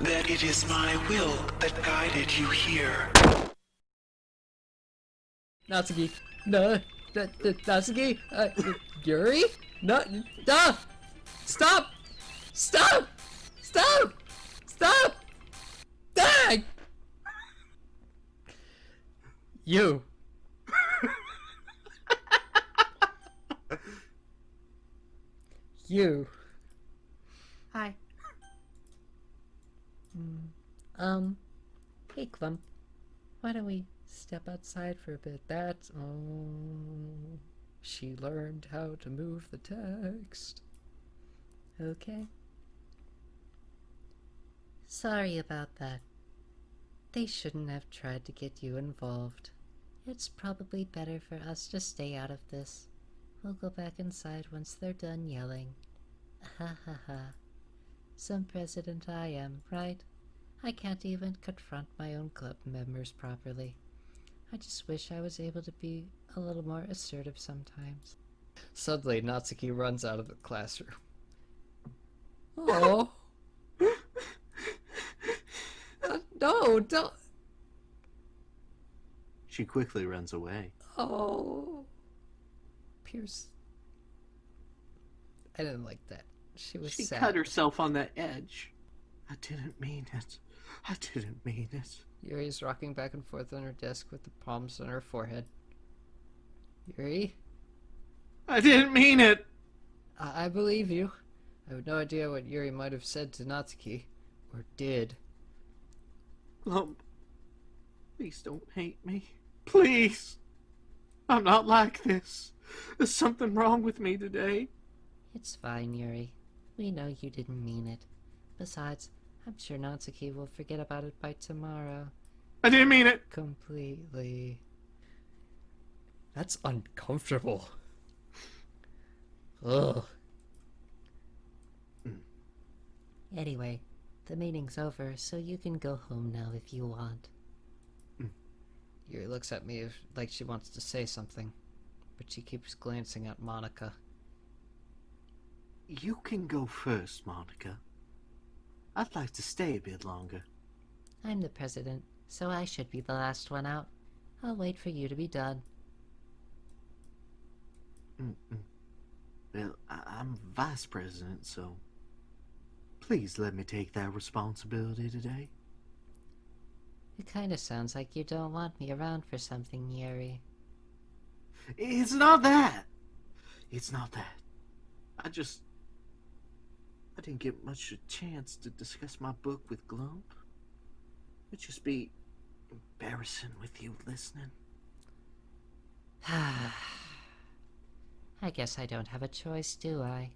that it is my will that guided you here. Natsuki. No. Natsuki? Yuri? No. Stop! Stop! Stop! Stop! Dang! You. You. Hi. Hey Clump. Why don't we step outside for a bit? That's... Oh... She learned how to move the text. Okay. Sorry about that. They shouldn't have tried to get you involved. It's probably better for us to stay out of this. We'll go back inside once they're done yelling. Ha ha ha. Some president I am, right? I can't even confront my own club members properly. I just wish I was able to be a little more assertive sometimes. Suddenly, Natsuki runs out of the classroom. Oh. No, don't. She quickly runs away. Oh. Pierce. I didn't like that. She was She sad. cut herself on that edge. I didn't mean it. I didn't mean it. Yuri's rocking back and forth on her desk with the palms on her forehead. Yuri? I didn't mean it! I believe you. I have no idea what Yuri might have said to Natsuki. Or did. Lump, please don't hate me. Please! I'm not like this. There's something wrong with me today. It's fine, Yuri. We know you didn't mean it. Besides, I'm sure Natsuki will forget about it by tomorrow. I didn't mean it! Completely. That's uncomfortable. Ugh. Anyway, the meeting's over, so you can go home now if you want. Yuri looks at me like she wants to say something, but she keeps glancing at Monika. You can go first, Monika. I'd like to stay a bit longer. I'm the president, so I should be the last one out. I'll wait for you to be done. Well, I'm vice president, so please let me take that responsibility today. It kinda sounds like you don't want me around for something, Yuri. It's not that. It's not that. I didn't get much a chance to discuss my book with Glump. It'd just be embarrassing with you listening. I guess I don't have a choice, do I?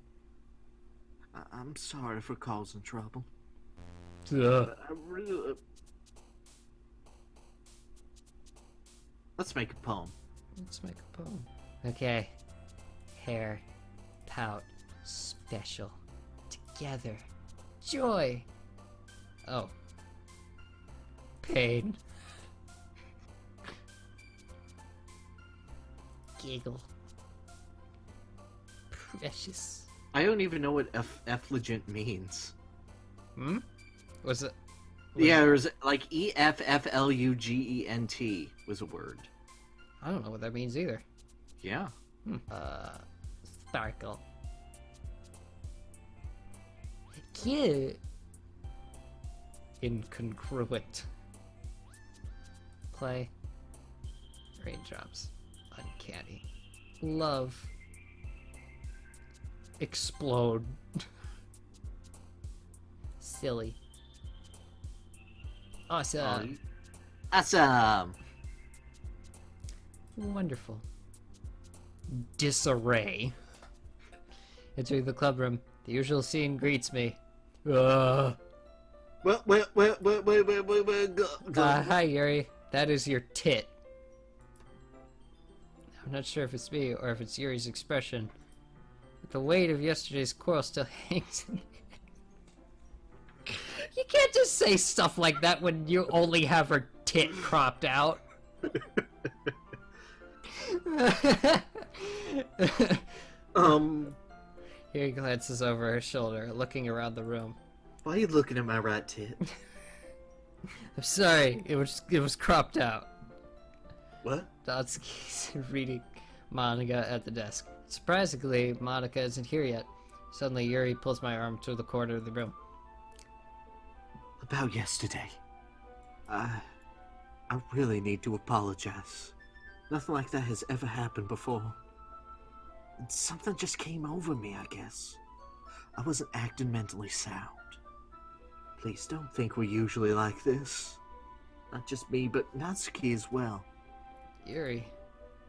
I'm sorry for causing trouble. Duh. I really... Let's make a poem. Let's make a poem. Okay. Hair. Pout. Special. Together. Joy. Oh. Pain. Giggle. Precious. I don't even know what effulgent means. Hmm? Was it? Yeah, there's like EFFLUGENT was a word. I don't know what that means either. Yeah. Sparkle. Cute. Incongruent. Play. Raindrops. Uncanny. Love. Explode. Silly. Awesome. Awesome. Wonderful. Disarray. Entering the clubroom. The usual scene greets me. Wait. Hi, Yuri. That is your tit. I'm not sure if it's me or if it's Yuri's expression, but the weight of yesterday's quarrel still hangs in it. You can't just say stuff like that when you only have her tit cropped out. Yuri glances over her shoulder, looking around the room. Why are you looking at my right tit? I'm sorry, it was cropped out. What? Natsuki's reading Monika at the desk. Surprisingly, Monika isn't here yet. Suddenly, Yuri pulls my arm to the corner of the room. About yesterday. I really need to apologize. Nothing like that has ever happened before. Something just came over me, I guess. I wasn't acting mentally sound. Please don't think we're usually like this. Not just me, but Natsuki as well. Yuri,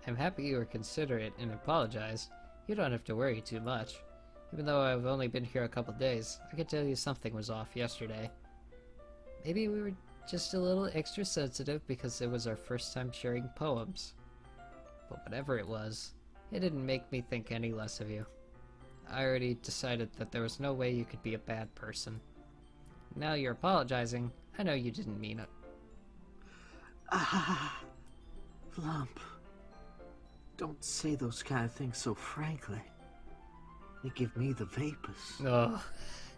I'm happy you were considerate and apologized. You don't have to worry too much. Even though I've only been here a couple days, I can tell you something was off yesterday. Maybe we were just a little extra sensitive because it was our first time sharing poems. But whatever it was, it didn't make me think any less of you. I already decided that there was no way you could be a bad person. Now you're apologizing, I know you didn't mean it. Lump. Don't say those kind of things so frankly. They give me the vapors. Ugh.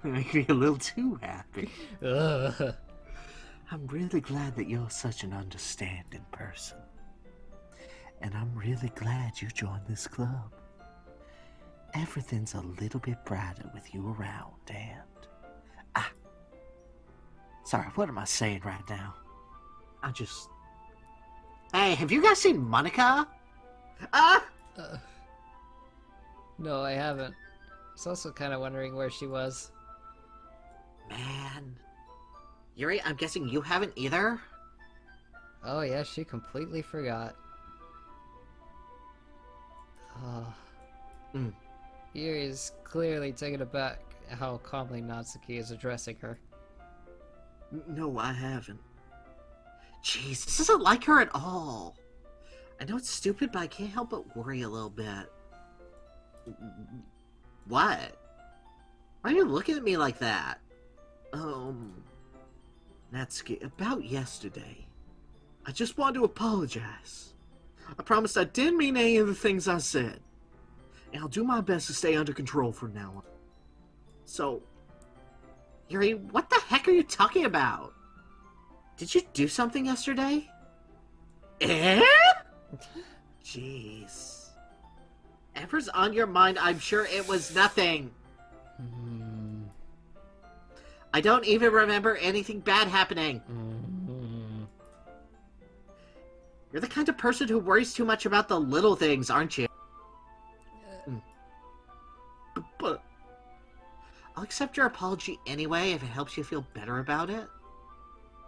They make me a little too happy. Ugh. I'm really glad that you're such an understanding person. And I'm really glad you joined this club. Everything's a little bit brighter with you around, and... Sorry, what am I saying right now? Hey, have you guys seen Monika? No, I haven't. I was also kind of wondering where she was. Man. Yuri, I'm guessing you haven't either? Oh yeah, she completely forgot. Yuri is clearly taken aback at how calmly Natsuki is addressing her. No, I haven't. Jeez, this isn't like her at all. I know it's stupid, but I can't help but worry a little bit. What? Why are you looking at me like that? Natsuki, about yesterday. I just wanted to apologize. I promised I didn't mean any of the things I said. And I'll do my best to stay under control from now on. So, Yuri, what the heck are you talking about? Did you do something yesterday? Eh? Jeez. Whatever's on your mind, I'm sure it was nothing. I don't even remember anything bad happening. You're the kind of person who worries too much about the little things, aren't you? But I'll accept your apology anyway if it helps you feel better about it.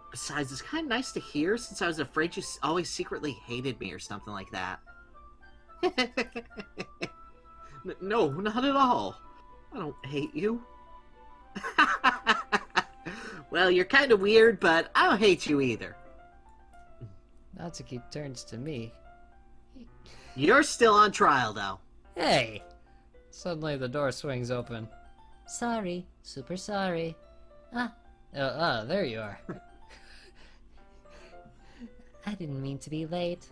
Besides, it's kind of nice to hear since I was afraid you always secretly hated me or something like that. No, not at all. I don't hate you. Well, you're kind of weird, but I don't hate you either. Natsuki turns to me. You're still on trial, though. Hey! Suddenly the door swings open. Sorry, super sorry. There you are. I didn't mean to be late.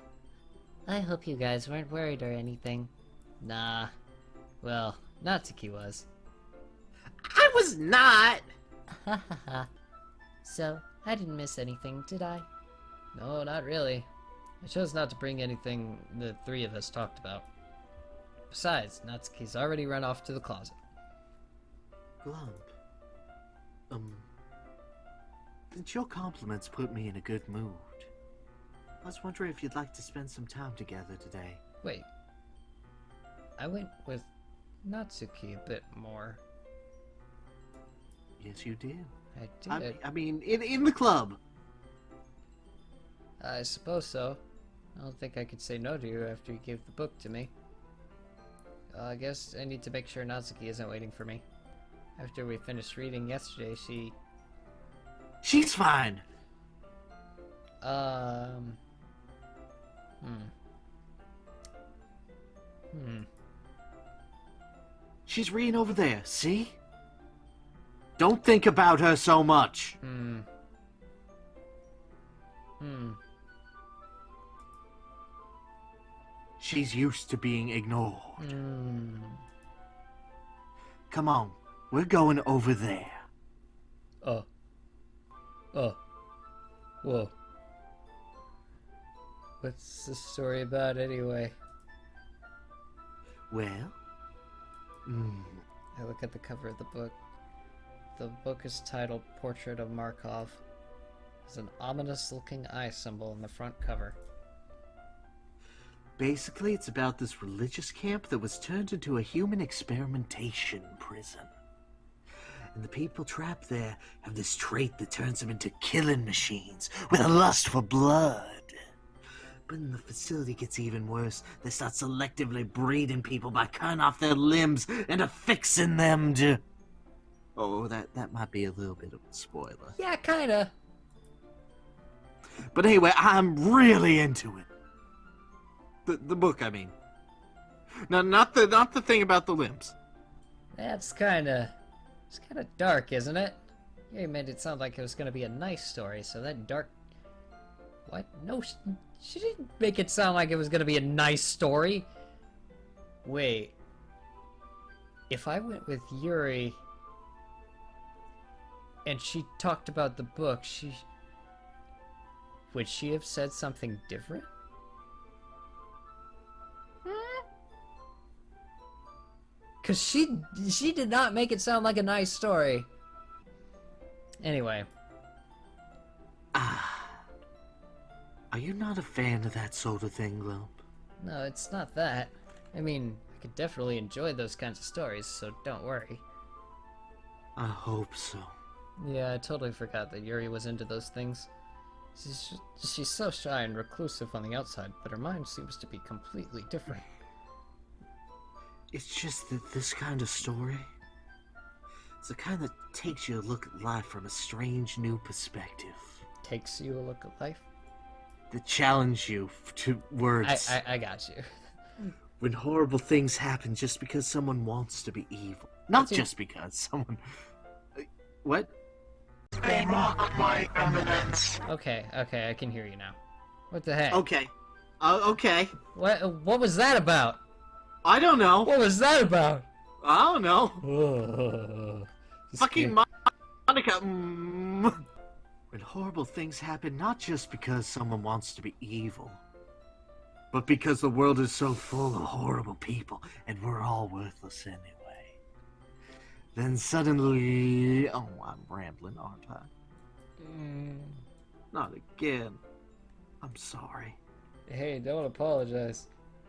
I hope you guys weren't worried or anything. Nah. Well, Natsuki was. I was not! Ha ha ha. So, I didn't miss anything, did I? No, not really. I chose not to bring anything the three of us talked about. Besides, Natsuki's already run off to the closet. Glump. Since your compliments put me in a good mood, I was wondering if you'd like to spend some time together today. Wait. I went with Natsuki a bit more. Yes, you did. I did. I mean, in the club. I suppose so. I don't think I could say no to you after you gave the book to me. I guess I need to make sure Natsuki isn't waiting for me. After we finished reading yesterday, She's fine! She's reading over there, see? Don't think about her so much! She's used to being ignored. Come on, we're going over there. Oh. Oh. Whoa. What's the story about anyway? Well? I look at the cover of the book. The book is titled Portrait of Markov. There's an ominous-looking eye symbol in the front cover. Basically, it's about this religious camp that was turned into a human experimentation prison. And the people trapped there have this trait that turns them into killing machines with a lust for blood. But then the facility gets even worse. They start selectively breeding people by cutting off their limbs and affixing them to... Oh, that might be a little bit of a spoiler. Yeah, kinda. But anyway, I'm really into it. The book, I mean. No, not the thing about the limbs. It's kinda dark, isn't it? You made it sound like it was gonna be a nice story, so that dark... What? No, she didn't make it sound like it was gonna be a nice story. Wait. If I went with Yuri... and she talked about the book, would she have said something different? Because she did not make it sound like a nice story. Anyway. Are you not a fan of that sort of thing, Lump? No, it's not that. I mean, I could definitely enjoy those kinds of stories, so don't worry. I hope so. Yeah, I totally forgot that Yuri was into those things. She's so shy and reclusive on the outside, but her mind seems to be completely different. It's just that this kind of story, it's the kind that takes you a look at life from a strange new perspective. Takes you a look at life? That challenge you to words. I got you. When horrible things happen just because someone wants to be evil. Not just because someone... What? They mock my eminence. Okay, I can hear you now. What the heck? Okay. Okay. What was that about? I don't know. What was that about? I don't know. This Fucking game- Monika. When horrible things happen, not just because someone wants to be evil, but because the world is so full of horrible people, and we're all worthless anyway. Then suddenly... Oh, I'm rambling, aren't I? Not again. I'm sorry. Hey, don't apologize.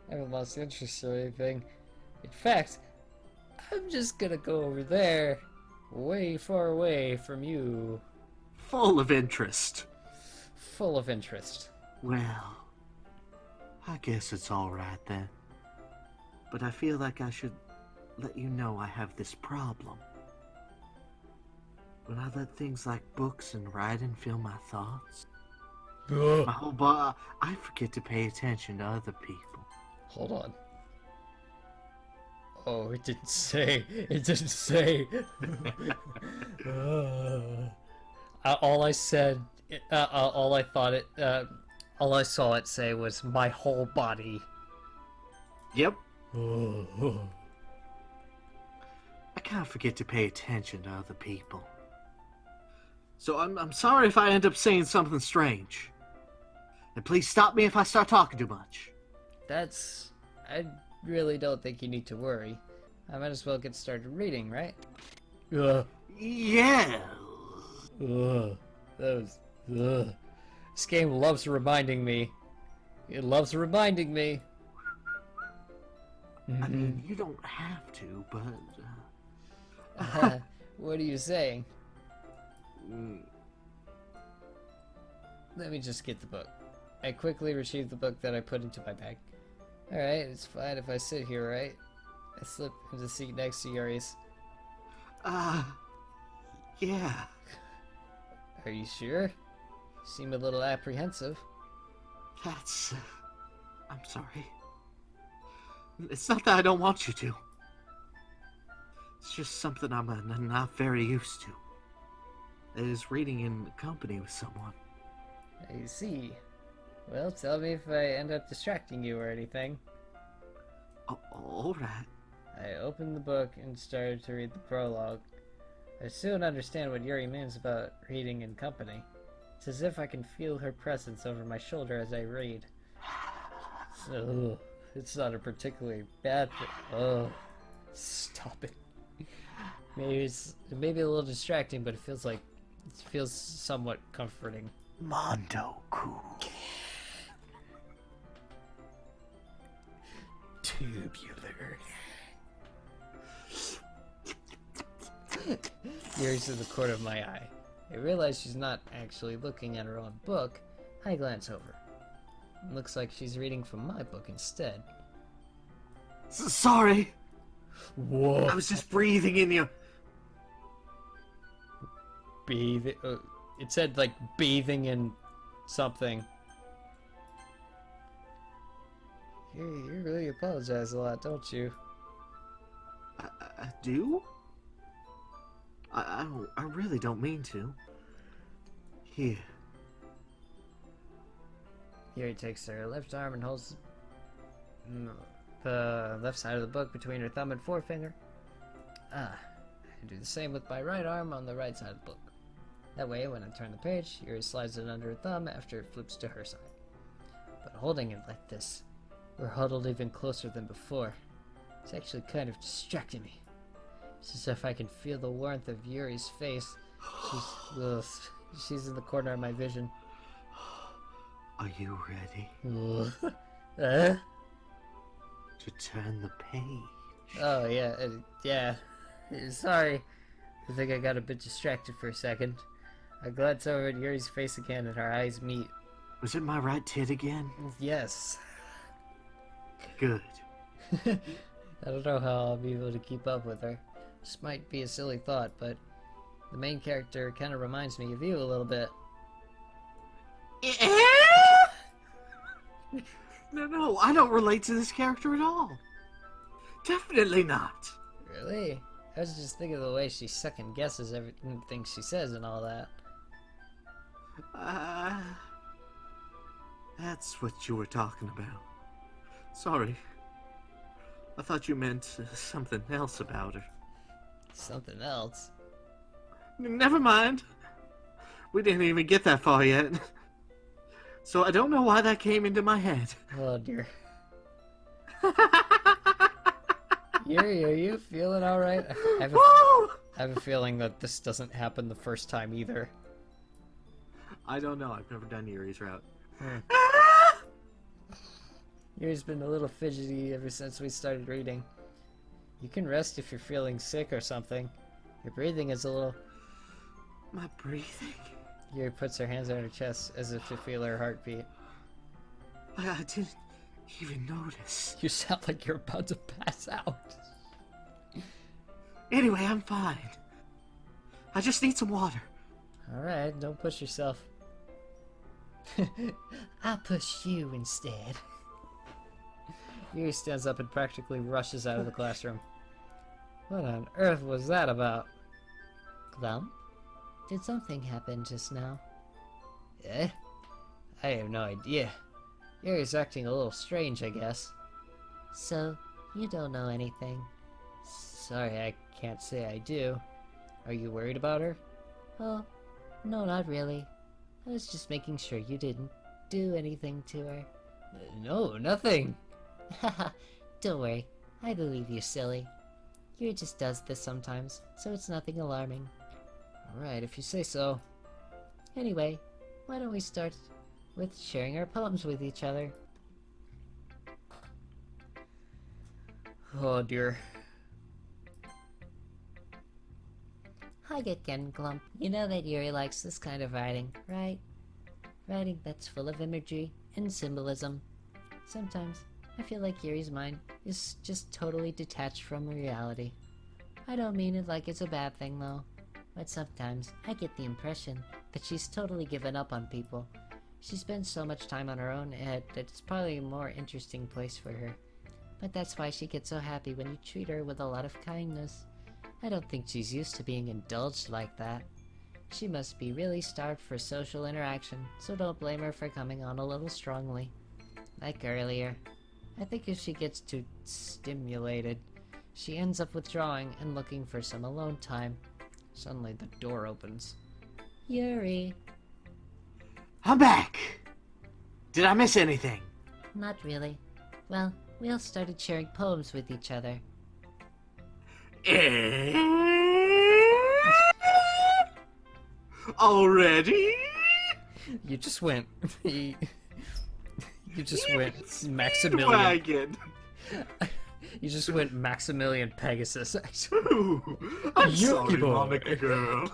I haven't lost interest or anything. In fact, I'm just gonna go over there, way far away from you. Full of interest. Full of interest. Well, I guess it's alright then. But I feel like I should let you know I have this problem. When I let things like books and writing fill my thoughts, my whole body, I forget to pay attention to other people. Hold on. Oh, it didn't say. It didn't say. All I said, all I thought it, all I saw it say was my whole body. Yep. I can't forget to pay attention to other people. So I'm sorry if I end up saying something strange. And please stop me if I start talking too much. I really don't think you need to worry. I might as well get started reading, right? Yeah. This game loves reminding me. It loves reminding me. I mean, you don't have to, but... What are you saying? Let me just get the book. I quickly retrieved the book that I put into my bag. Alright, it's fine if I sit here, right? I slip into the seat next to Yuri's. Yeah. Are you sure? You seem a little apprehensive. That's... I'm sorry. It's not that I don't want you to. It's just something I'm not very used to. It is reading in company with someone. I see. Well, tell me if I end up distracting you or anything. Oh, alright. I opened the book and started to read the prologue. I soon understand what Yuri means about reading in company. It's as if I can feel her presence over my shoulder as I read. So, it's not a particularly bad thing. Oh, stop it. Maybe it's maybe a little distracting, but it feels somewhat comforting. Mondo-ku. Tubular. Yuri's in the corner of my eye. I realize she's not actually looking at her own book. I glance over. It looks like she's reading from my book instead. Sorry. Whoa. I was just breathing in you. Bathing. It said like bathing in something. You really apologize a lot, don't you? I do? I really don't mean to. Here. Yuri takes her left arm and holds the left side of the book between her thumb and forefinger. I do the same with my right arm on the right side of the book. That way, when I turn the page, Yuri slides it under her thumb after it flips to her side. But holding it like this, we're huddled even closer than before. It's actually kind of distracting me. It's as if I can feel the warmth of Yuri's face. She's in the corner of my vision. Are you ready Uh? to turn the page? Oh, yeah, yeah. Sorry. I think I got a bit distracted for a second. I glance over at Yuri's face again and our eyes meet. Was it my right tit again? Yes. Good. I don't know how I'll be able to keep up with her. This might be a silly thought, but the main character kind of reminds me of you a little bit. No, I don't relate to this character at all. Definitely not. Really? I was just thinking of the way she second guesses everything she says and all that. That's what you were talking about. Sorry. I thought you meant something else about her. Something else? Never mind. We didn't even get that far yet. So I don't know why that came into my head. Oh dear. Yuri, are you feeling alright? I have a feeling that this doesn't happen the first time either. I don't know. I've never done Yuri's route. Yuri's been a little fidgety ever since we started reading. You can rest if you're feeling sick or something. Your breathing is a little... My breathing? Yuri puts her hands on her chest as if to feel her heartbeat. I didn't even notice. You sound like you're about to pass out. Anyway, I'm fine. I just need some water. Alright, don't push yourself. I'll push you instead. Yuri stands up and practically rushes out of the classroom. What on earth was that about? Glum? Did something happen just now? Eh? I have no idea. Yuri's acting a little strange, I guess. So, you don't know anything? Sorry, I can't say I do. Are you worried about her? Oh, no, not really. I was just making sure you didn't do anything to her. No, nothing. Haha, don't worry. I believe you, silly. Yuri just does this sometimes, so it's nothing alarming. Alright, if you say so. Anyway, why don't we start with sharing our poems with each other? Oh dear. Hi again, Glump. You know that Yuri likes this kind of writing, right? Writing that's full of imagery and symbolism. Sometimes, I feel like Yuri's mind is just totally detached from reality. I don't mean it like it's a bad thing, though. But sometimes, I get the impression that she's totally given up on people. She spends so much time on her own head that it's probably a more interesting place for her. But that's why she gets so happy when you treat her with a lot of kindness. I don't think she's used to being indulged like that. She must be really starved for social interaction, so don't blame her for coming on a little strongly. Like earlier. I think if she gets too stimulated, she ends up withdrawing and looking for some alone time. Suddenly the door opens. Yuri. I'm back! Did I miss anything? Not really. Well, we all started sharing poems with each other. Already? You just went. You just went Maximilian. Wagon. You just went Maximilian Pegasus. Ooh, I'm Yucky sorry, boy. Monika girl.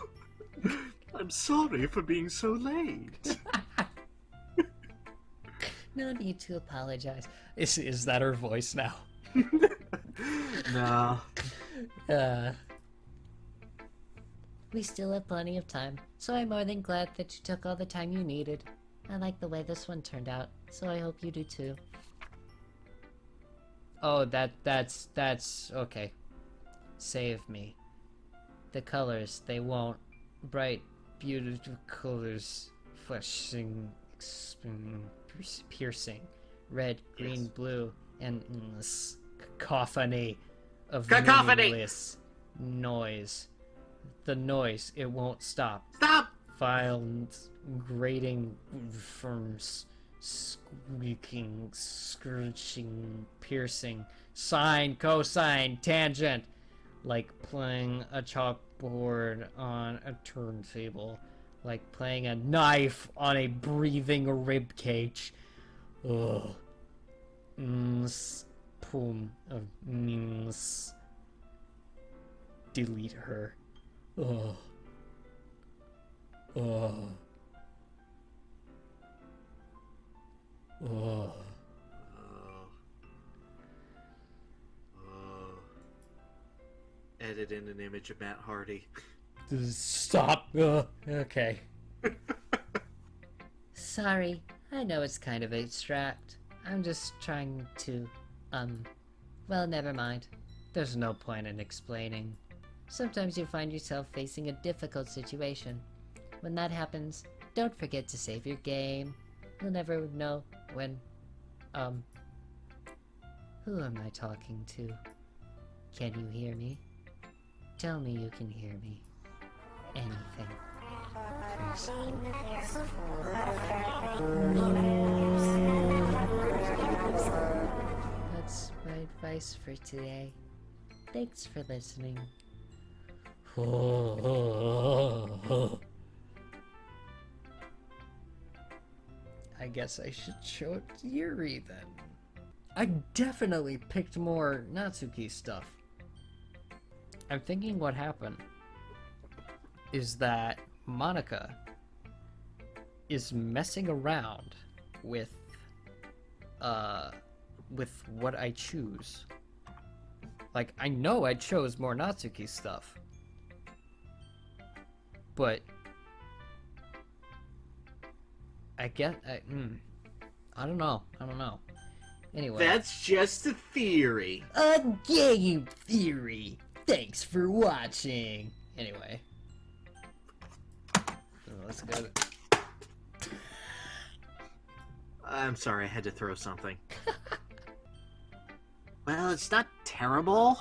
I'm sorry for being so late. No need to apologize. Is that her voice now? No. We still have plenty of time, so I'm more than glad that you took all the time you needed. I like the way this one turned out, so I hope you do too. Oh, that's okay. Save me. The colors, they won't. Bright, beautiful colors, flashing, piercing, red, green, Yes. blue, and cacophony of Cacophony! meaningless noise. The noise, it won't stop. Stop! Violent, grating, firms, squeaking, screeching, piercing, sine, cosine, tangent, like playing a chalkboard on a turntable, like playing a knife on a breathing rib cage. Ugh. Poem of meaningless. Delete her. Ugh. Ugh. Ugh. Oh. Edit in an image of Matt Hardy. Stop. Okay. Sorry, I know it's kind of abstract. I'm just trying to, well, never mind. There's no point in explaining. Sometimes you find yourself facing a difficult situation. When that happens, don't forget to save your game. You'll never know when, who am I talking to? Can you hear me? Tell me you can hear me. Anything. That's my advice for today. Thanks for listening. I guess I should show it to Yuri then. I definitely picked more Natsuki stuff. I'm thinking what happened is that Monika is messing around with what I choose. Like, I know I chose more Natsuki stuff, but I don't know. Anyway. That's just a theory. A game theory. Thanks for watching. Anyway. Let's go. I'm sorry, I had to throw something. Well, it's not terrible,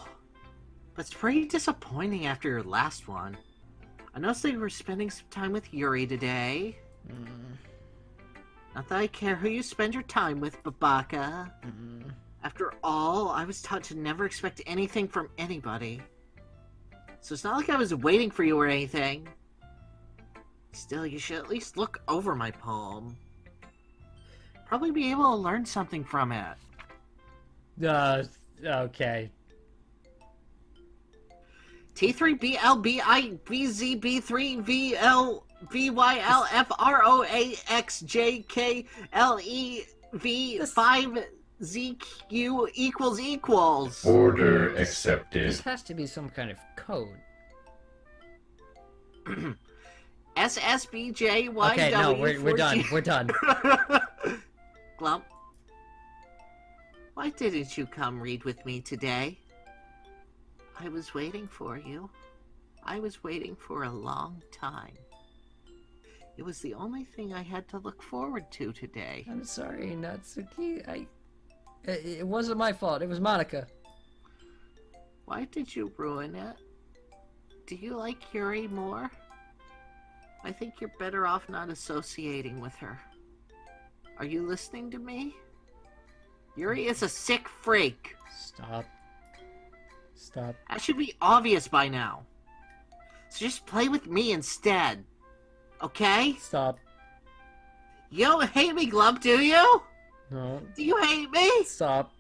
but it's pretty disappointing after your last one. I noticed that you were spending some time with Yuri today. Not that I care who you spend your time with, Babaka. After all, I was taught to never expect anything from anybody. So it's not like I was waiting for you or anything. Still, you should at least look over my poem. Probably be able to learn something from it. Okay. T3BLBIVZB3VLFROAXJKLEV5ZQ equals. Order accepted. This has to be some kind of code. SSBJYW. Okay, no, we're done. We're done. Glump. Why didn't you come read with me today? I was waiting for you. I was waiting for a long time. It was the only thing I had to look forward to today. I'm sorry, Natsuki. It wasn't my fault. It was Monika. Why did you ruin it? do you like Yuri more? I think you're better off not associating with her. Are you listening to me? Yuri is a sick freak. Stop. Stop. That should be obvious by now. So just play with me instead. Okay? Stop. You don't hate me, Glump, do you? No. Do you hate me? Stop.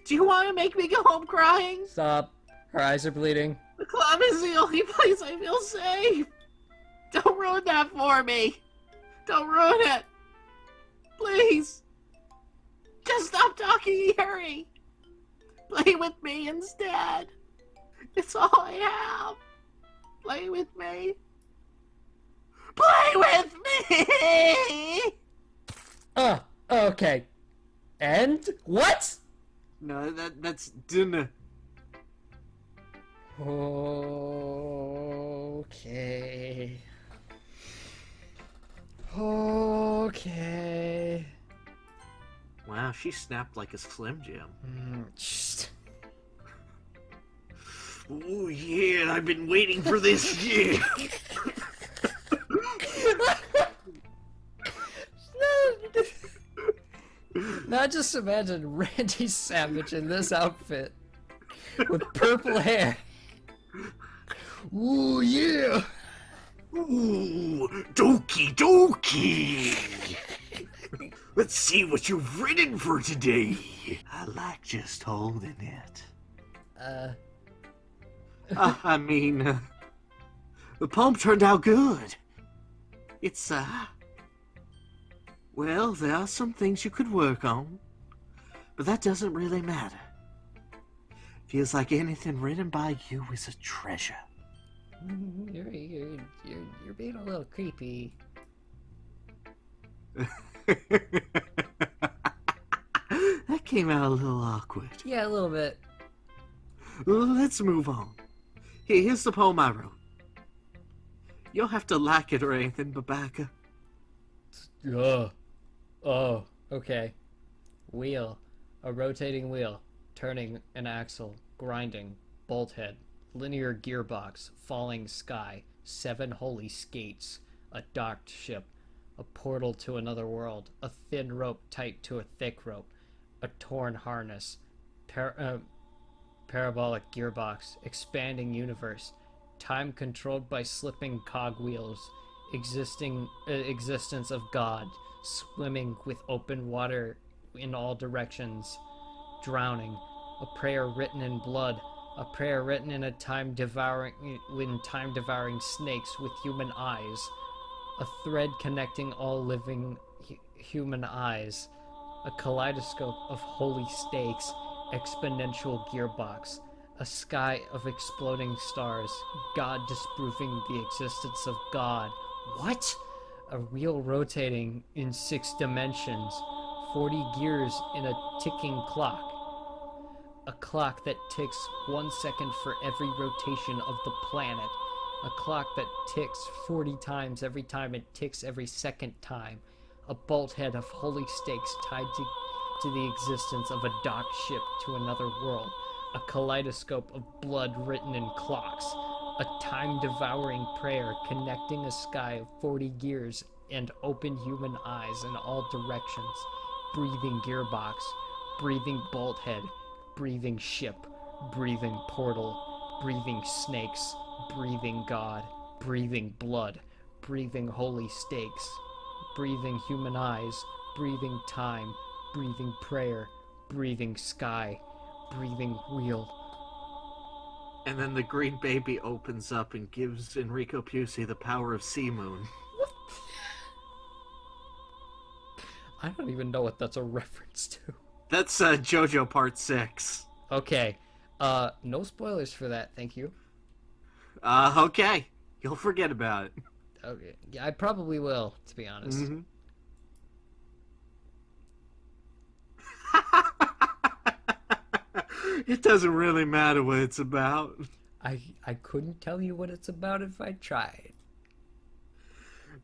Do you want to make me go home crying? Stop. Her eyes are bleeding. The club is the only place I feel safe. Don't ruin that for me. Don't ruin it. Please. Just stop talking, Yuri. Play with me instead. It's all I have. Play with me. Play with me! Okay. And? What? No, that's dinner. Okay. Okay. Wow, she snapped like a Slim Jim. Just... Oh yeah, I've been waiting for this year. Now just imagine Randy Savage in this outfit with purple hair. Ooh yeah. Ooh, dokie dokie. Let's see what you've written for today. I like just holding it. I mean, the poem turned out good. It's, well, there are some things you could work on, but that doesn't really matter. Feels like anything written by you is a treasure. You're being a little creepy. That came out a little awkward. Yeah, a little bit. Let's move on. Here's the poem I wrote. You don't have to like it or anything, Babaka. Oh, okay. Wheel. A rotating wheel. Turning an axle. Grinding. Bolt head. Linear gearbox. Falling sky. 7 holy skates. A docked ship. A portal to another world. A thin rope tight to a thick rope. A torn harness. Parabolic gearbox. Expanding universe. Time controlled by slipping cogwheels. Existence of God. Swimming with open water in all directions. Drowning. A prayer written in blood. A prayer written in time-devouring snakes with human eyes. A thread connecting all living human eyes. A kaleidoscope of holy stakes. Exponential gearbox. A sky of exploding stars. God disproving the existence of God. What? A wheel rotating in 6 dimensions. 40 gears in a ticking clock. A clock that ticks 1 second for every rotation of the planet. A clock that ticks 40 times every time it ticks every second time. A bolt head of holy stakes tied to the existence of a docked ship to another world. A kaleidoscope of blood written in clocks. A time-devouring prayer connecting a sky of 40 gears and open human eyes in all directions. Breathing gearbox. Breathing bolt head. Breathing ship. Breathing portal. Breathing snakes. Breathing God. Breathing blood. Breathing holy stakes. Breathing human eyes. Breathing time. Breathing prayer. Breathing sky. Breathing wheel. And then the green baby opens up and gives Enrico Pusey the power of Sea Moon. I don't even know what that's a reference to. That's JoJo Part 6. Okay. No spoilers for that, thank you. Okay. You'll forget about it. Okay. Yeah, I probably will, to be honest. Mm-hmm. It doesn't really matter what it's about. I couldn't tell you what it's about if I tried.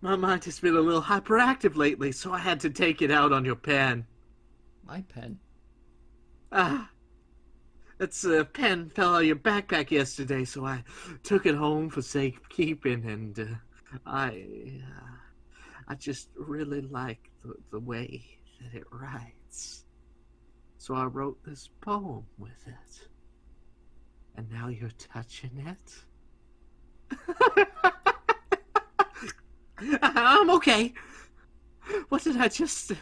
My mind has been a little hyperactive lately, so I had to take it out on your pen. My pen? That's pen fell out of your backpack yesterday, so I took it home for safekeeping, and I just really like the way that it writes. So I wrote this poem with it. And now you're touching it? I'm okay. What did I just...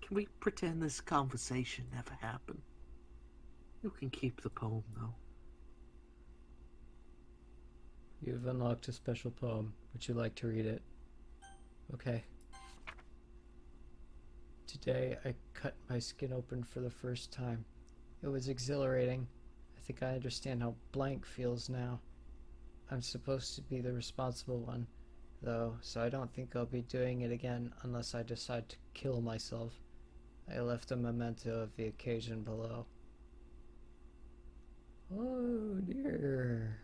Can we pretend this conversation never happened? You can keep the poem, though. You've unlocked a special poem. Would you like to read it? Okay. Today I cut my skin open for the first time. It was exhilarating. I think I understand how blank feels now. I'm supposed to be the responsible one, though, so I don't think I'll be doing it again unless I decide to kill myself. I left a memento of the occasion below. Oh dear.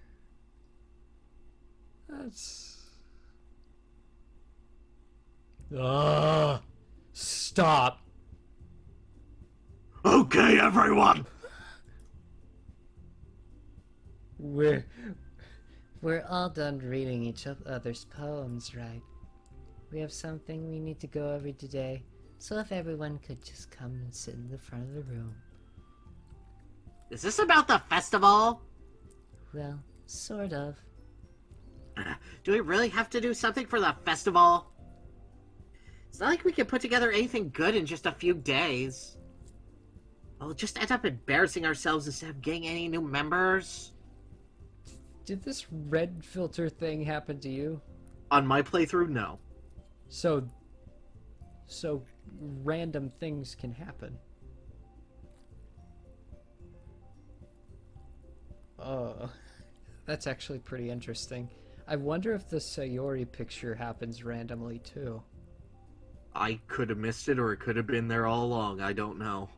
That's... Ugh! Stop! Okay, everyone! We're all done reading each other's poems, right? We have something we need to go over today, so if everyone could just come and sit in the front of the room. Is this about the festival? Well, sort of. Do we really have to do something for the festival? It's not like we can put together anything good in just a few days. We'll just end up embarrassing ourselves instead of getting any new members. Did this red filter thing happen to you? On my playthrough, no. So random things can happen. Oh, that's actually pretty interesting. I wonder if the Sayori picture happens randomly too. I could have missed it, or it could have been there all along. I don't know.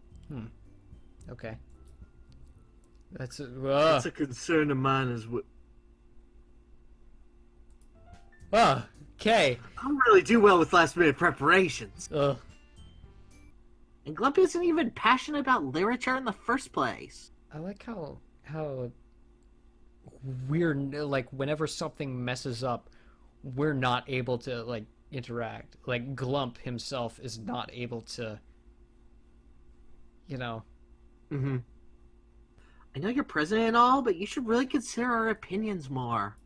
Okay. That's That's a concern of mine as well. Okay. I don't really do well with last-minute preparations. Ugh. And Glump isn't even passionate about literature in the first place. I like how we're like whenever something messes up, we're not able to like interact. Like Glump himself is not able to, you know. Mm-hmm. I know you're president and all, but you should really consider our opinions more.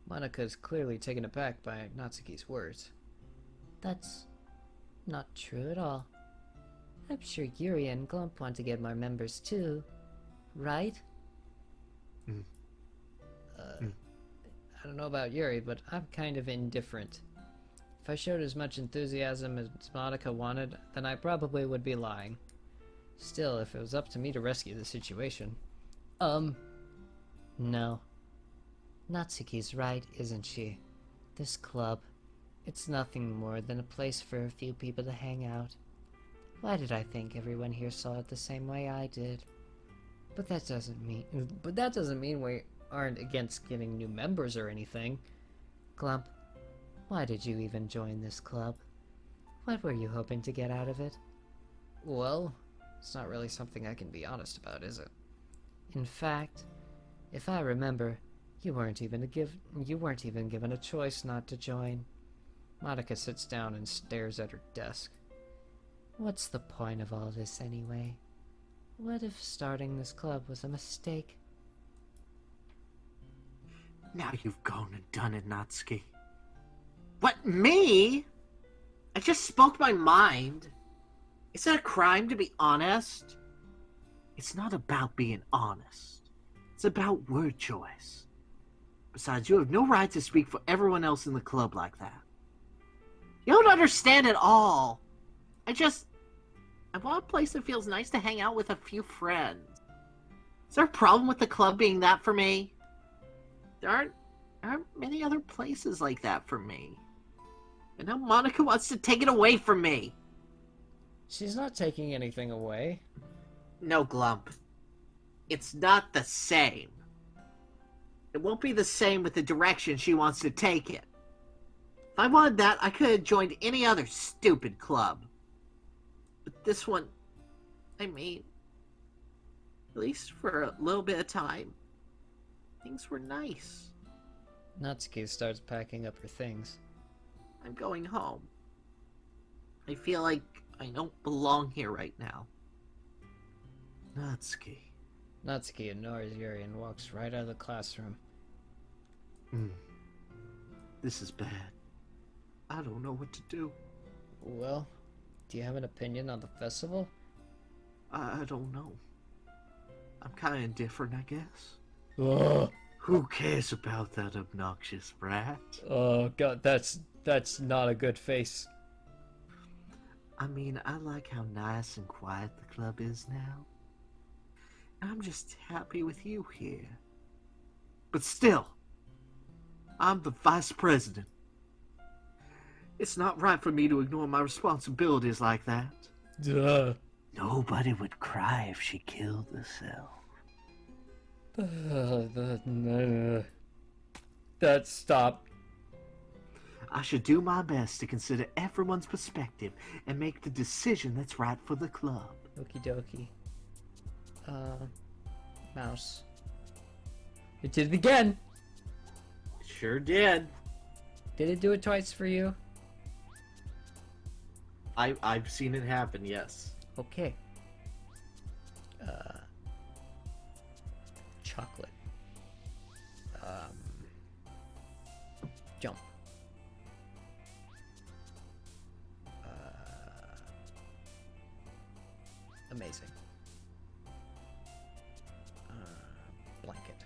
Monika's clearly taken aback by Natsuki's words. That's not true at all. I'm sure Yuri and Glump want to get more members too, right? I don't know about Yuri, but I'm kind of indifferent. If I showed as much enthusiasm as Monika wanted, then I probably would be lying. Still, if it was up to me to rescue the situation... No. Natsuki's right, isn't she? This club, it's nothing more than a place for a few people to hang out. Why did I think everyone here saw it the same way I did? But that doesn't mean we aren't against getting new members or anything. Glump, why did you even join this club? What were you hoping to get out of it? Well, it's not really something I can be honest about, is it? In fact, if I remember, you weren't even given a choice not to join. Monika sits down and stares at her desk. What's the point of all this anyway? What if starting this club was a mistake? Now you've gone and done it, Natsuki. What, me? I just spoke my mind. Is it a crime to be honest? It's not about being honest. It's about word choice. Besides, you have no right to speak for everyone else in the club like that. You don't understand at all. I want a place that feels nice to hang out with a few friends. Is there a problem with the club being that for me? There aren't many other places like that for me. And now Monika wants to take it away from me. She's not taking anything away. No, Glump. It's not the same. It won't be the same with the direction she wants to take it. If I wanted that, I could have joined any other stupid club. But this one, I mean, at least for a little bit of time, things were nice. Natsuki starts packing up her things. I'm going home. I feel like I don't belong here right now. Natsuki. Natsuki ignores Yuri and walks right out of the classroom. This is bad. I don't know what to do. Well, do you have an opinion on the festival? I don't know. I'm kind of indifferent, I guess. Ugh. Who cares about that obnoxious brat? Oh god, that's not a good face. I mean, I like how nice and quiet the club is now. I'm just happy with you here. But still, I'm the vice president. It's not right for me to ignore my responsibilities like that. Duh. Nobody would cry if she killed herself. That stop. I should do my best to consider everyone's perspective and make the decision that's right for the club. Okie dokie. Mouse. It did it again! Sure did. Did it do it twice for you? I've seen it happen, yes. Okay. Chocolate. Jump. Amazing. Blanket.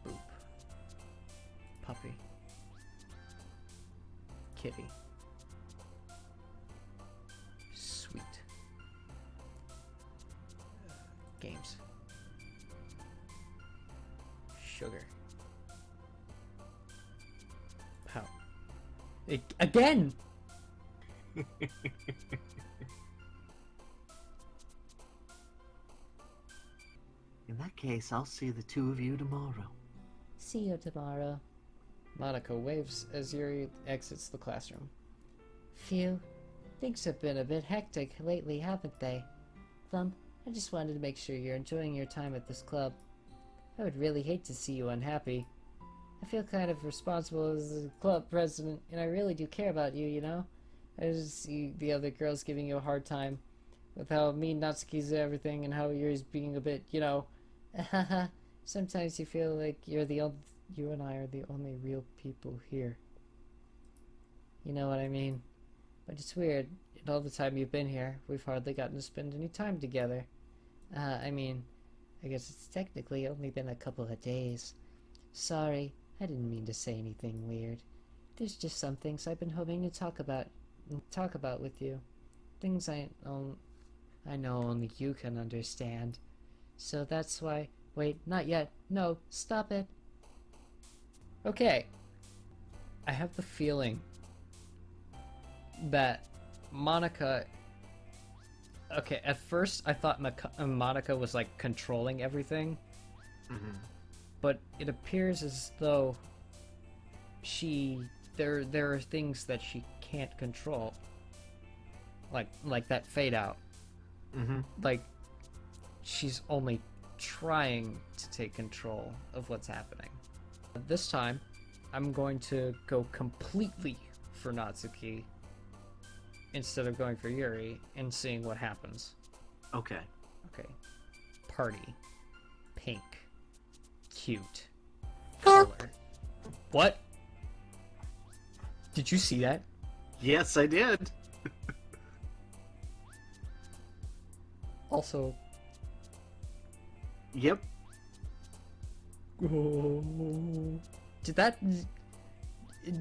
Boop. Puppy. Kitty. Sweet. Games. Sugar. Pout. Again! In that case, I'll see the two of you tomorrow. See you tomorrow. Monika waves as Yuri exits the classroom. Phew. Things have been a bit hectic lately, haven't they? Thumb, I just wanted to make sure you're enjoying your time at this club. I would really hate to see you unhappy. I feel kind of responsible as the club president, and I really do care about you, you know? I just see the other girls giving you a hard time with how mean Natsuki's and everything, and how Yuri's being a bit, you know... Sometimes you feel like you and I are the only real people here. You know what I mean? But it's weird. In all the time you've been here, we've hardly gotten to spend any time together. I mean, I guess it's technically only been a couple of days. Sorry, I didn't mean to say anything weird. There's just some things I've been hoping to talk about with you. Things I know only you can understand. So that's why... Wait, not yet. No, stop it. Okay. I have the feeling that Monika... Okay, at first I thought Monika was like controlling everything. Mm-hmm. But it appears as though there are things that she can't control. Like that fade out. Mm-hmm. Like she's only trying to take control of what's happening. This time, I'm going to go completely for Natsuki instead of going for Yuri and seeing what happens. Okay. Okay. Party. Pink. Cute. Color. What? Did you see that? Yes, I did. Also... Yep.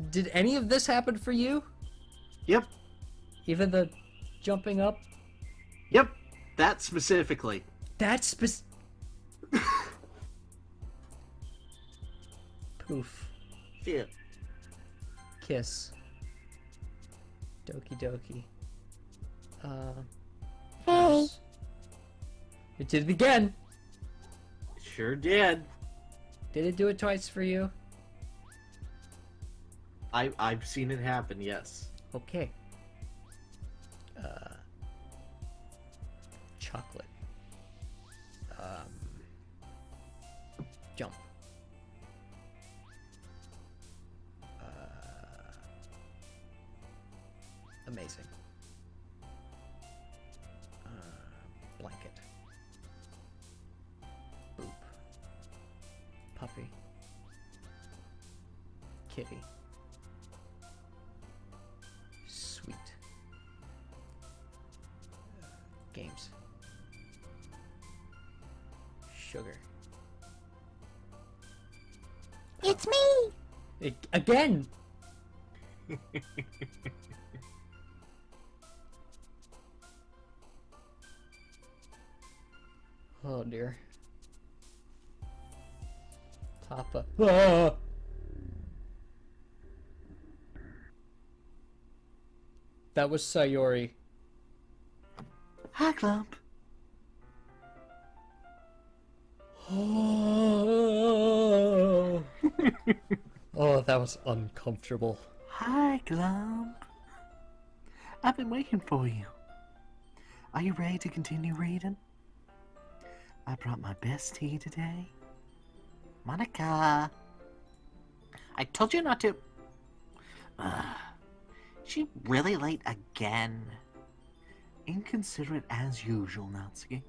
Did any of this happen for you? Yep. Even the jumping up? Yep. That specifically. That's Poof. Yeah. Kiss. Doki doki. Hey. Yes. It did it again! Sure did. Did it do it twice for you? I've seen it happen, yes. Okay. chocolate. Jump. Amazing. Blanket. Boop. Puppy. Kitty. Sweet. Games. Sugar. It's me! Again! Oh dear. Papa. Ah! That was Sayori. Hi, Clump. Oh, oh, that was uncomfortable. Hi, Clump. I've been waiting for you. Are you ready to continue reading? I brought my best tea today. Monika. I told you not to. She really late again. Inconsiderate as usual, Natsuki.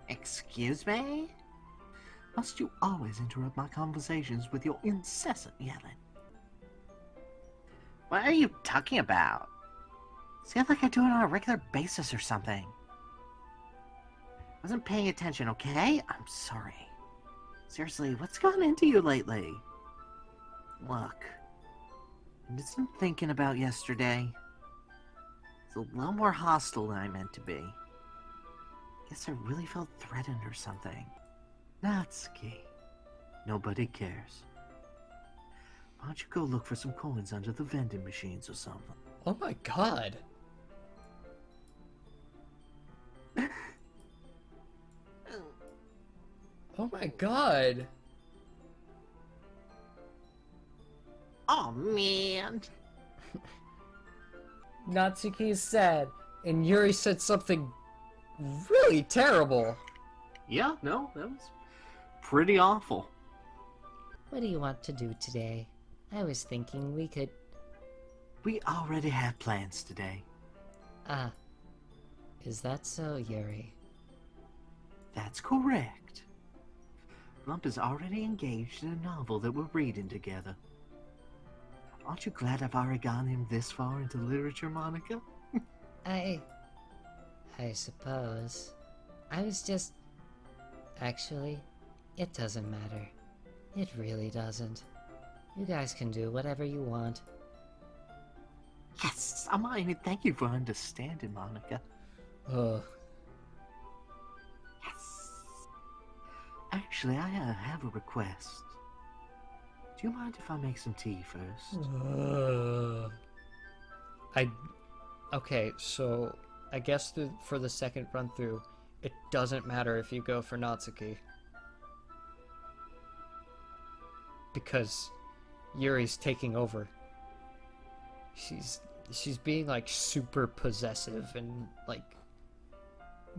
Excuse me? Must you always interrupt my conversations with your incessant yelling? What are you talking about? Sounds like I do it on a regular basis or something. Wasn't paying attention, okay? I'm sorry. Seriously, what's gone into you lately? Look, I did some thinking about yesterday. It's a little more hostile than I meant to be. Guess I really felt threatened or something. Natsuki. Nobody cares. Why don't you go look for some coins under the vending machines or something? Oh my god. Oh my god. Oh man. Natsuki is sad, and Yuri said something really terrible. Yeah, no, that was pretty awful. What do you want to do today? I was thinking we could... We already have plans today. Ah. Is that so, Yuri? That's correct. Lump is already engaged in a novel that we're reading together. Aren't you glad I've already gotten him this far into literature, Monika? I suppose. I was just... Actually, it doesn't matter. It really doesn't. You guys can do whatever you want. Yes! I might even thank you for understanding, Monika. Ugh. Yes! Actually, I have a request. Do you mind if I make some tea first? Okay, so I guess for the second run through, it doesn't matter if you go for Natsuki. Because Yuri's taking over. She's being like super possessive and like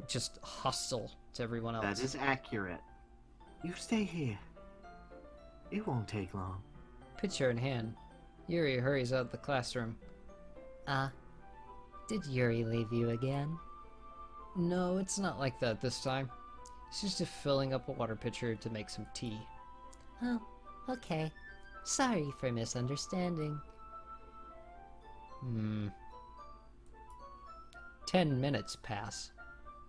just hostile to everyone else. That is accurate. You stay here. It won't take long. Picture in hand, Yuri hurries out of the classroom. Did Yuri leave you again? No, it's not like that this time. She's just filling up a water pitcher to make some tea. Oh, okay. Sorry for misunderstanding. 10 minutes pass.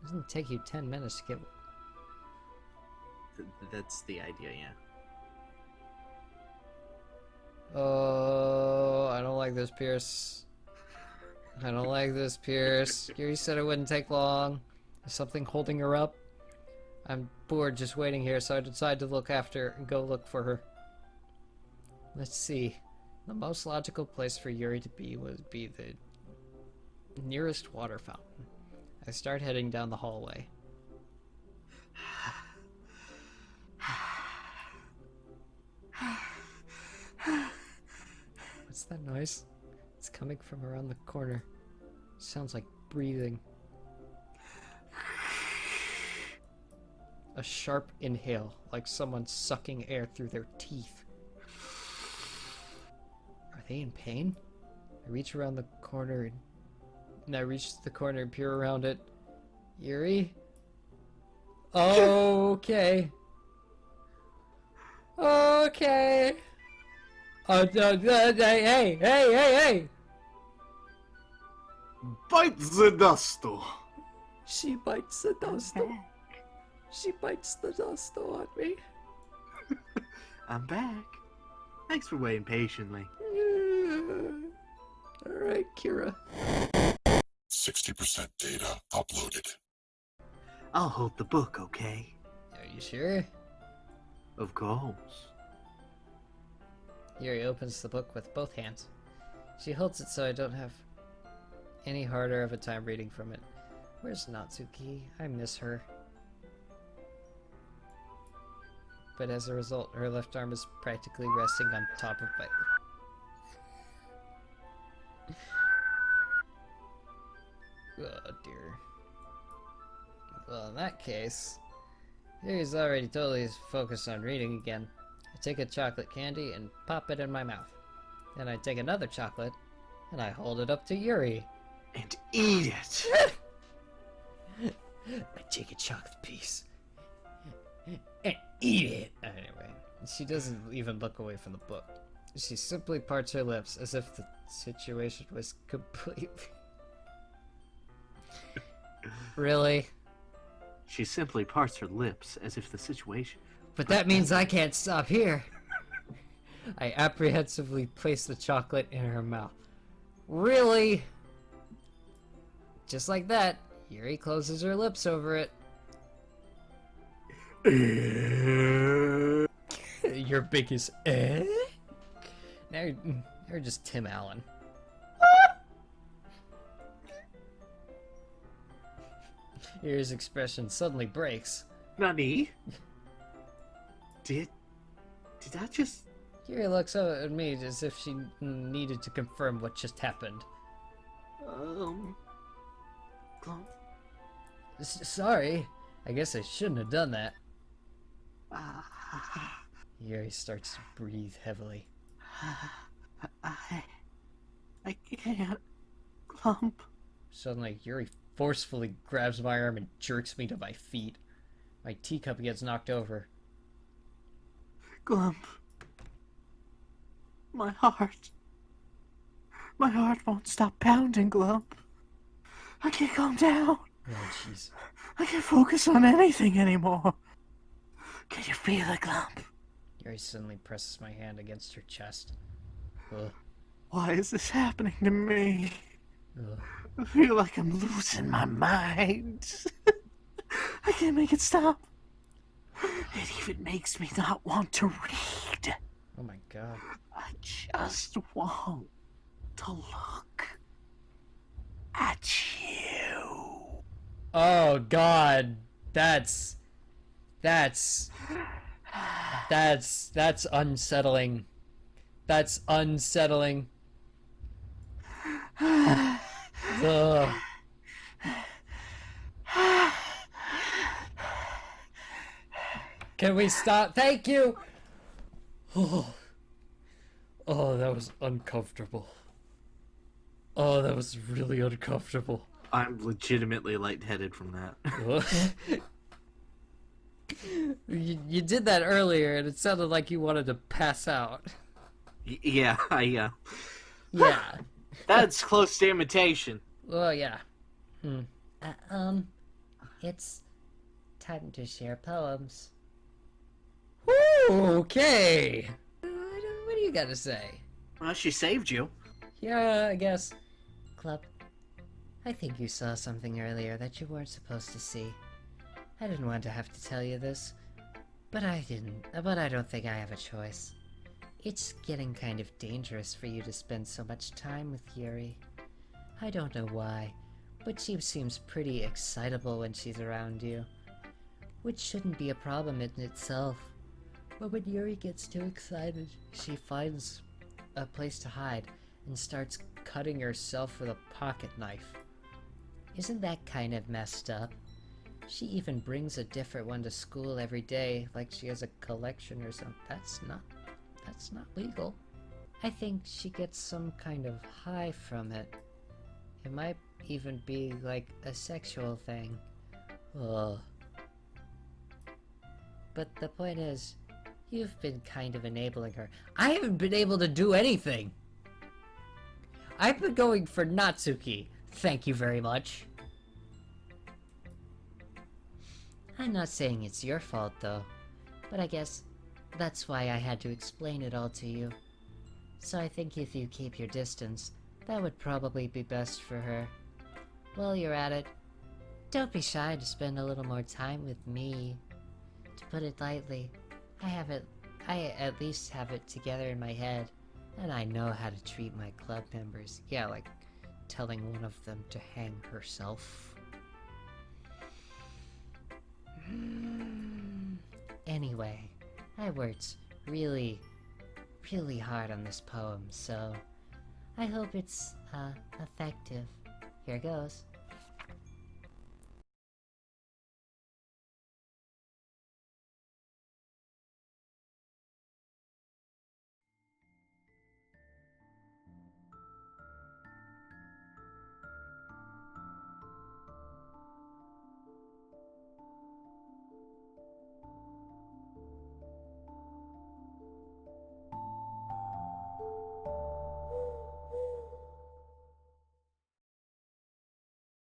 Doesn't take you 10 minutes to get... That's the idea, yeah. Oh, I don't like this, Pierce. I don't like this, Pierce. Yuri said it wouldn't take long. Is something holding her up? I'm bored just waiting here, so I decided to go look for her. Let's see. The most logical place for Yuri to be would be the nearest water fountain. I start heading down the hallway. What's that noise? It's coming from around the corner. Sounds like breathing. A sharp inhale, like someone sucking air through their teeth. Are they in pain? I reach around the corner and I reach the corner and peer around it. Yuri? Okay. Okay. Hey! Bite the dusto. She bites the dusto. She bites the dusto on me. I'm back. Thanks for waiting patiently. Alright, Kira. 60% data uploaded. I'll hold the book, okay? Are you sure? Of course. Yuri opens the book with both hands. She holds it so I don't have any harder of a time reading from it. Where's Natsuki? I miss her. But as a result, her left arm is practically resting on top of my... Oh dear. Well, in that case, Yuri's already totally focused on reading again. I take a chocolate candy and pop it in my mouth. Then I take another chocolate and I hold it up to Yuri. And eat it. I take a chocolate piece and eat it. Anyway, she doesn't even look away from the book. She simply parts her lips as if the situation was completely... Really? She simply parts her lips as if the situation... But that means I can't stop here. I apprehensively place the chocolate in her mouth. Really? Just like that, Yuri closes her lips over it. Your biggest eh? Now you're just Tim Allen. Yuri's expression suddenly breaks. Nani? Did I just... Yuri looks up at me as if she needed to confirm what just happened. Glump. Sorry. I guess I shouldn't have done that. Yuri starts to breathe heavily. I can't. Glump. Suddenly, Yuri forcefully grabs my arm and jerks me to my feet. My teacup gets knocked over. Glump. My heart. My heart won't stop pounding, Glump. I can't calm down. Oh, jeez. I can't focus on anything anymore. Can you feel it, Glump? Yuri suddenly presses my hand against her chest. Ugh. Why is this happening to me? Ugh. I feel like I'm losing my mind. I can't make it stop. It even makes me not want to read. Oh my god. I just want to look at you. Oh god. That's unsettling. That's unsettling. Ugh. Can we stop? Thank you! Oh, that was uncomfortable. Oh, that was really uncomfortable. I'm legitimately lightheaded from that. You did that earlier, and it sounded like you wanted to pass out. Yeah, Yeah. That's close to imitation. Well, yeah. It's time to share poems. Okay. What do you got to say? Well, she saved you. Yeah, I guess. Club, I think you saw something earlier that you weren't supposed to see. I didn't want to have to tell you this, but I didn't. But I don't think I have a choice. It's getting kind of dangerous for you to spend so much time with Yuri. I don't know why, but she seems pretty excitable when she's around you, which shouldn't be a problem in itself. But when Yuri gets too excited, she finds a place to hide and starts cutting herself with a pocket knife. Isn't that kind of messed up? She even brings a different one to school every day, like she has a collection or something. That's not legal. I think she gets some kind of high from it. It might even be like a sexual thing. Ugh. But the point is, you've been kind of enabling her. I haven't been able to do anything! I've been going for Natsuki. Thank you very much. I'm not saying it's your fault, though. But I guess that's why I had to explain it all to you. So I think if you keep your distance, that would probably be best for her. While you're at it, don't be shy to spend a little more time with me. To put it lightly, I at least have it together in my head, and I know how to treat my club members. Yeah, like telling one of them to hang herself. Anyway, I worked really hard on this poem, so I hope it's effective. Here goes.